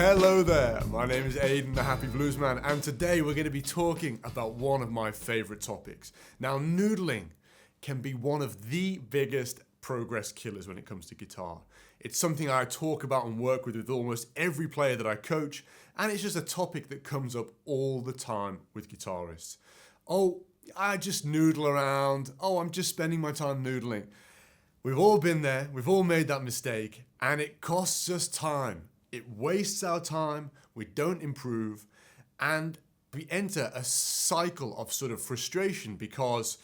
Hello there, my name is Aidan, the Happy Bluesman, and today we're going to be talking about one of my favourite topics. Now, noodling can be one of the biggest progress killers when it comes to guitar. It's something I talk about and work with almost every player that I coach, and it's just a topic that comes up all the time with guitarists. Oh, I just noodle around. Oh, I'm just spending my time noodling. We've all been there, we've all made that mistake, and it costs us time. It wastes our time, we don't improve, and we enter a cycle of sort of frustration because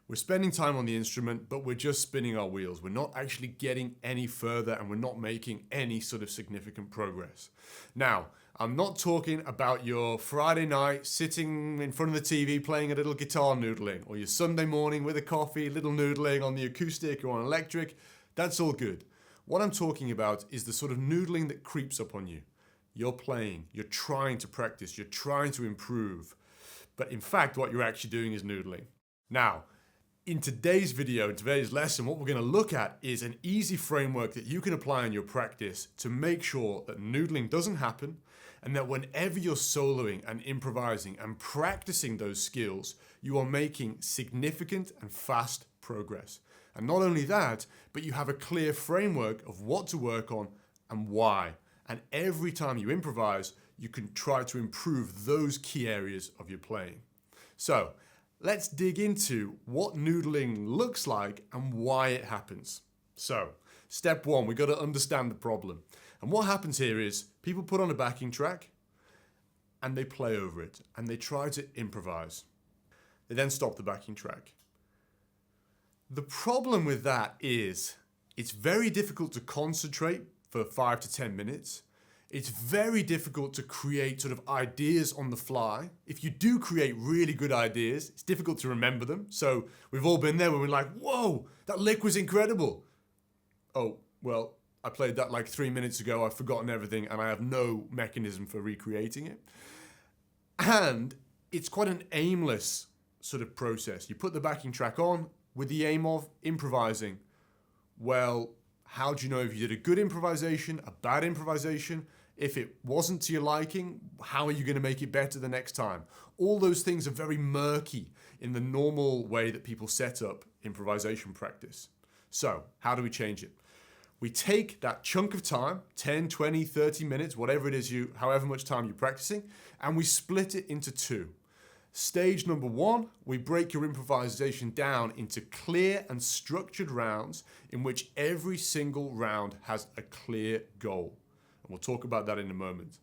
we're spending time on the instrument, but we're just spinning our wheels. We're not actually getting any further and we're not making any sort of significant progress. Now, I'm not talking about your Friday night sitting in front of the TV playing a little guitar noodling, or your Sunday morning with a coffee, little noodling on the acoustic or on electric. That's all good. What I'm talking about is the sort of noodling that creeps up on you. You're playing, you're trying to practice, you're trying to improve, but in fact what you're actually doing is noodling. Now, in today's video, in today's lesson, what we're going to look at is an easy framework that you can apply in your practice to make sure that noodling doesn't happen, and that whenever you're soloing and improvising and practicing those skills, you are making significant and fast progress. And not only that, but you have a clear framework of what to work on and why. And every time you improvise, you can try to improve those key areas of your playing. So, let's dig into what noodling looks like and why it happens. So, step one, we've got to understand the problem. And what happens here is people put on a backing track and they play over it and they try to improvise. They then stop the backing track. The problem with that is it's very difficult to concentrate for 5 to 10 minutes. It's very difficult to create sort of ideas on the fly. If you do create really good ideas, it's difficult to remember them. So we've all been there when we're like, whoa, that lick was incredible. Oh, well, I played that like 3 minutes ago. I've forgotten everything and I have no mechanism for recreating it. And it's quite an aimless sort of process. You put the backing track on with the aim of improvising. Well, how do you know if you did a good improvisation, a bad improvisation? If it wasn't to your liking, how are you going to make it better the next time? All those things are very murky in the normal way that people set up improvisation practice. So, how do we change it? We take that chunk of time, 10, 20, 30 minutes, whatever it is however much time you're practicing, and we split it into two. Stage number one, we break your improvisation down into clear and structured rounds in which every single round has a clear goal. And we'll talk about that in a moment.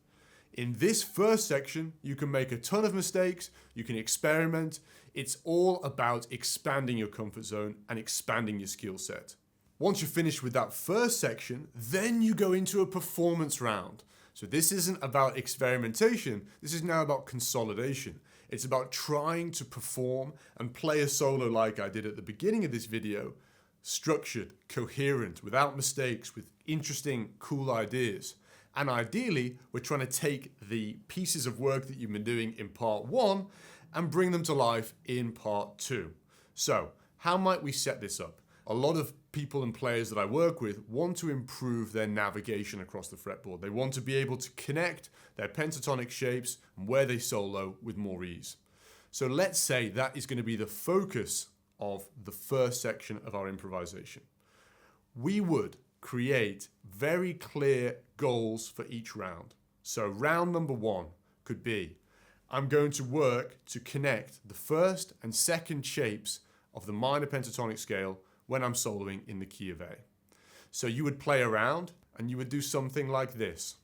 In this first section, you can make a ton of mistakes, you can experiment. It's all about expanding your comfort zone and expanding your skill set. Once you're finished with that first section, then you go into a performance round. So this isn't about experimentation, this is now about consolidation. It's about trying to perform and play a solo like I did at the beginning of this video, structured, coherent, without mistakes, with interesting, cool ideas. And ideally, we're trying to take the pieces of work that you've been doing in part one and bring them to life in part two. So, how might we set this up? A lot of people and players that I work with want to improve their navigation across the fretboard. They want to be able to connect their pentatonic shapes and where they solo with more ease. So let's say that is going to be the focus of the first section of our improvisation. We would create very clear goals for each round. So round number one could be, I'm going to work to connect the first and second shapes of the minor pentatonic scale when I'm soloing in the key of A. So you would play around and you would do something like this.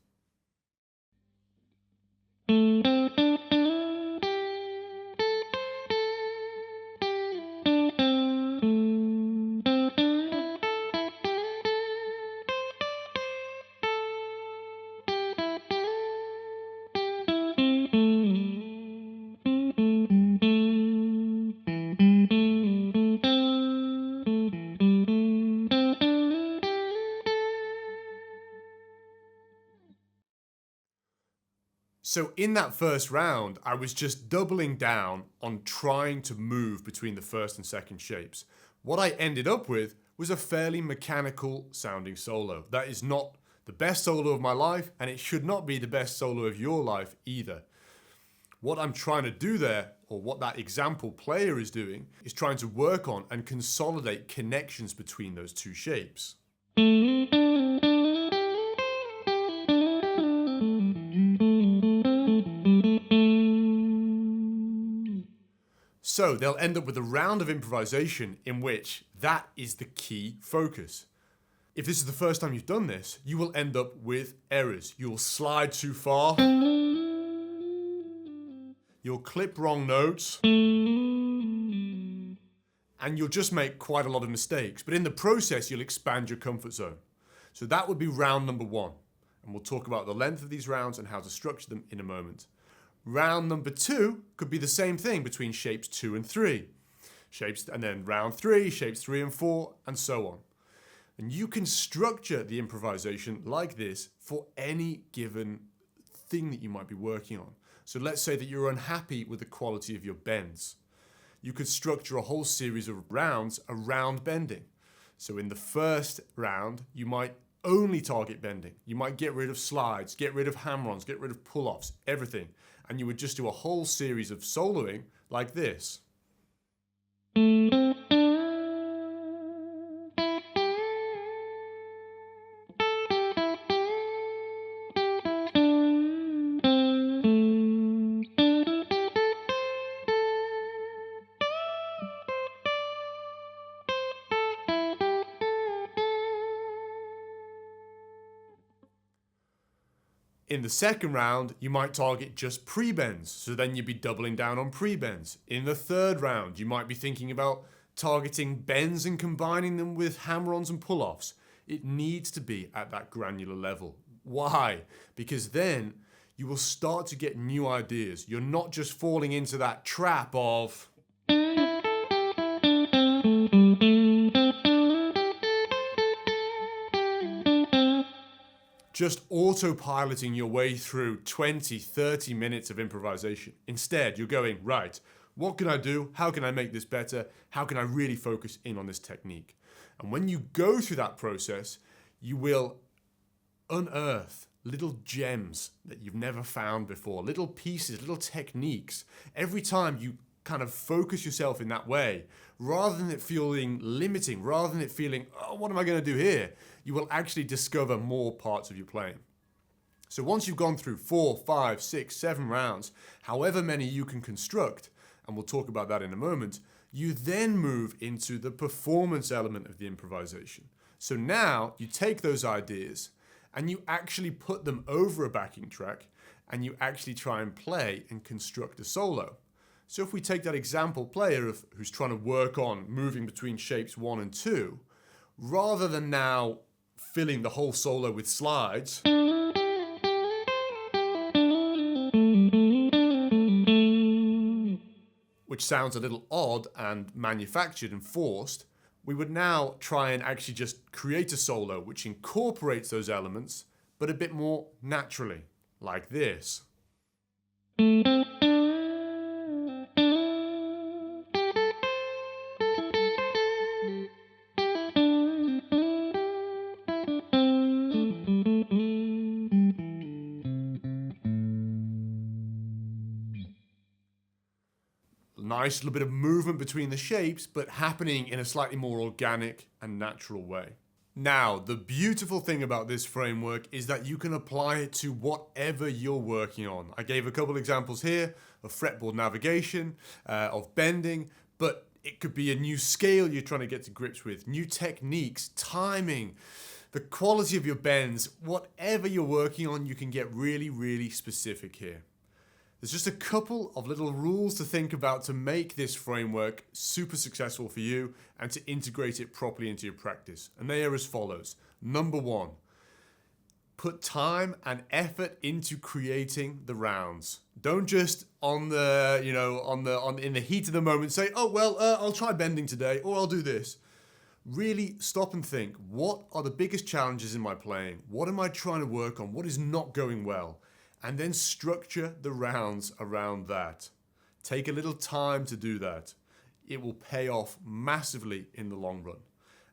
So in that first round, I was just doubling down on trying to move between the first and second shapes. What I ended up with was a fairly mechanical sounding solo. That is not the best solo of my life, and it should not be the best solo of your life either. What I'm trying to do there, or what that example player is doing, is trying to work on and consolidate connections between those two shapes. So they'll end up with a round of improvisation in which that is the key focus. If this is the first time you've done this, you will end up with errors. You'll slide too far. You'll clip wrong notes. And you'll just make quite a lot of mistakes. But in the process, you'll expand your comfort zone. So that would be round number 1. And we'll talk about the length of these rounds and how to structure them in a moment. Round number 2 could be the same thing between shapes 2 and 3. And then round 3, shapes 3 and 4, and so on. And you can structure the improvisation like this for any given thing that you might be working on. So let's say that you're unhappy with the quality of your bends. You could structure a whole series of rounds around bending. So in the first round, you might only target bending. You might get rid of slides, get rid of hammer-ons, get rid of pull-offs, everything. And you would just do a whole series of soloing like this. In the second round, you might target just pre-bends, so then you'd be doubling down on pre-bends. In the third round, you might be thinking about targeting bends and combining them with hammer-ons and pull-offs. It needs to be at that granular level. Why? Because then you will start to get new ideas. You're not just falling into that trap of just autopiloting your way through 20, 30 minutes of improvisation. Instead, you're going, right, what can I do? How can I make this better? How can I really focus in on this technique? And when you go through that process, you will unearth little gems that you've never found before, little pieces, little techniques. Every time you kind of focus yourself in that way, rather than it feeling limiting, rather than it feeling, oh, what am I going to do here? You will actually discover more parts of your playing. So once you've gone through 4, 5, 6, 7 rounds, however many you can construct, and we'll talk about that in a moment, you then move into the performance element of the improvisation. So now you take those ideas and you actually put them over a backing track and you actually try and play and construct a solo. So if we take that example player who's trying to work on moving between shapes 1 and 2, rather than now filling the whole solo with slides, which sounds a little odd and manufactured and forced, we would now try and actually just create a solo which incorporates those elements, but a bit more naturally, like this. Nice little bit of movement between the shapes, but happening in a slightly more organic and natural way. Now, the beautiful thing about this framework is that you can apply it to whatever you're working on. I gave a couple examples here of fretboard navigation, of bending, but it could be a new scale you're trying to get to grips with, new techniques, timing, the quality of your bends. Whatever you're working on, you can get really, really specific here. There's just a couple of little rules to think about to make this framework super successful for you and to integrate it properly into your practice. And they are as follows. Number 1, put time and effort into creating the rounds. Don't just in the heat of the moment say, oh, well, I'll try bending today, or I'll do this. Really stop and think, what are the biggest challenges in my playing? What am I trying to work on? What is not going well? And then structure the rounds around that. Take a little time to do that. It will pay off massively in the long run.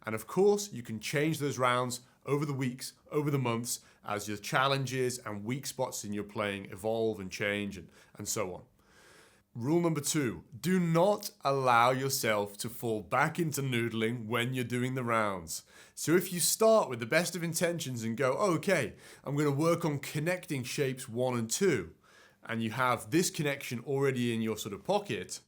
And of course, you can change those rounds over the weeks, over the months, as your challenges and weak spots in your playing evolve and change and so on. Rule number 2, do not allow yourself to fall back into noodling when you're doing the rounds. So if you start with the best of intentions and go, okay, I'm going to work on connecting shapes 1 and 2, and you have this connection already in your sort of pocket,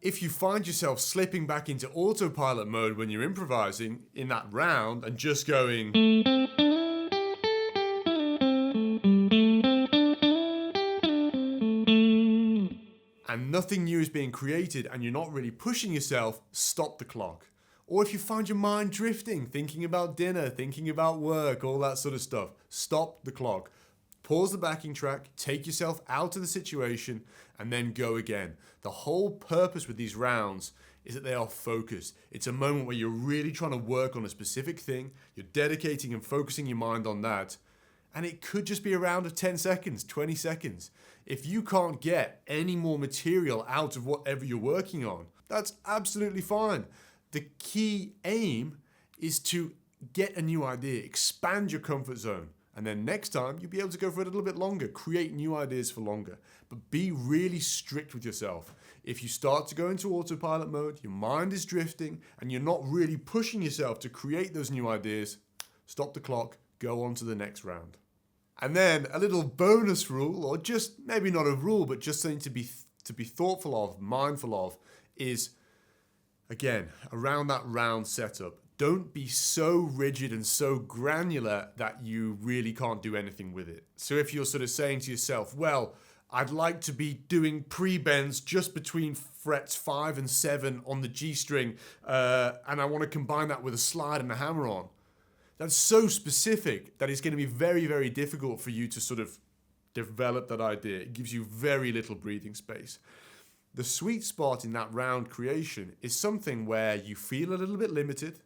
if you find yourself slipping back into autopilot mode when you're improvising in that round and just going, and nothing new is being created and you're not really pushing yourself, stop the clock. Or if you find your mind drifting, thinking about dinner, thinking about work, all that sort of stuff, stop the clock. Pause the backing track, take yourself out of the situation, and then go again. The whole purpose with these rounds is that they are focused. It's a moment where you're really trying to work on a specific thing, you're dedicating and focusing your mind on that, and it could just be a round of 10 seconds, 20 seconds. If you can't get any more material out of whatever you're working on, that's absolutely fine. The key aim is to get a new idea, expand your comfort zone, and then next time you'll be able to go for it a little bit longer, create new ideas for longer. But be really strict with yourself. If you start to go into autopilot mode, your mind is drifting, and you're not really pushing yourself to create those new ideas, stop the clock, go on to the next round. And then a little bonus rule, or just maybe not a rule, but just something to be thoughtful of, mindful of, is, again, around that round setup, don't be so rigid and so granular that you really can't do anything with it. So if you're sort of saying to yourself, well, I'd like to be doing pre-bends just between frets 5 and 7 on the G string, and I want to combine that with a slide and a hammer-on. That's so specific that it's going to be very, very difficult for you to sort of develop that idea. It gives you very little breathing space. The sweet spot in that round creation is something where you feel a little bit limited,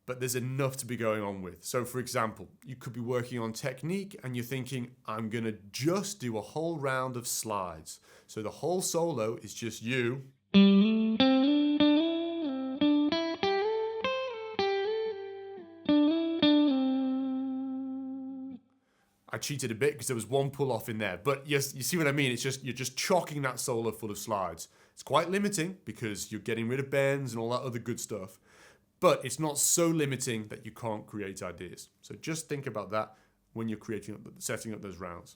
but there's enough to be going on with. So for example, you could be working on technique and you're thinking, I'm going to just do a whole round of slides. So the whole solo is just you. I cheated a bit because there was one pull off in there, but yes, you see what I mean? It's just, you're just chocking that solo full of slides. It's quite limiting because you're getting rid of bends and all that other good stuff, but it's not so limiting that you can't create ideas. So just think about that when you're setting up those rounds.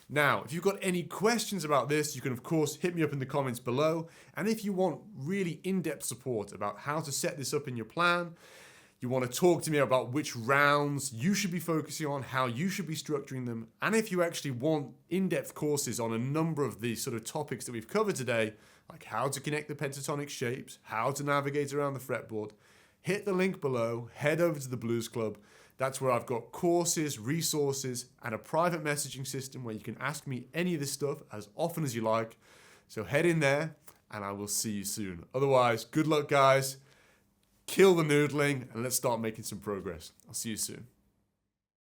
Now, if you've got any questions about this, you can of course hit me up in the comments below. And if you want really in-depth support about how to set this up in your plan, you want to talk to me about which rounds you should be focusing on, how you should be structuring them, and if you actually want in-depth courses on a number of these sort of topics that we've covered today, like how to connect the pentatonic shapes, how to navigate around the fretboard, hit the link below, head over to the Blues Club. That's where I've got courses, resources, and a private messaging system where you can ask me any of this stuff as often as you like. So head in there, and I will see you soon. Otherwise, good luck, guys. Kill the noodling, and let's start making some progress. I'll see you soon.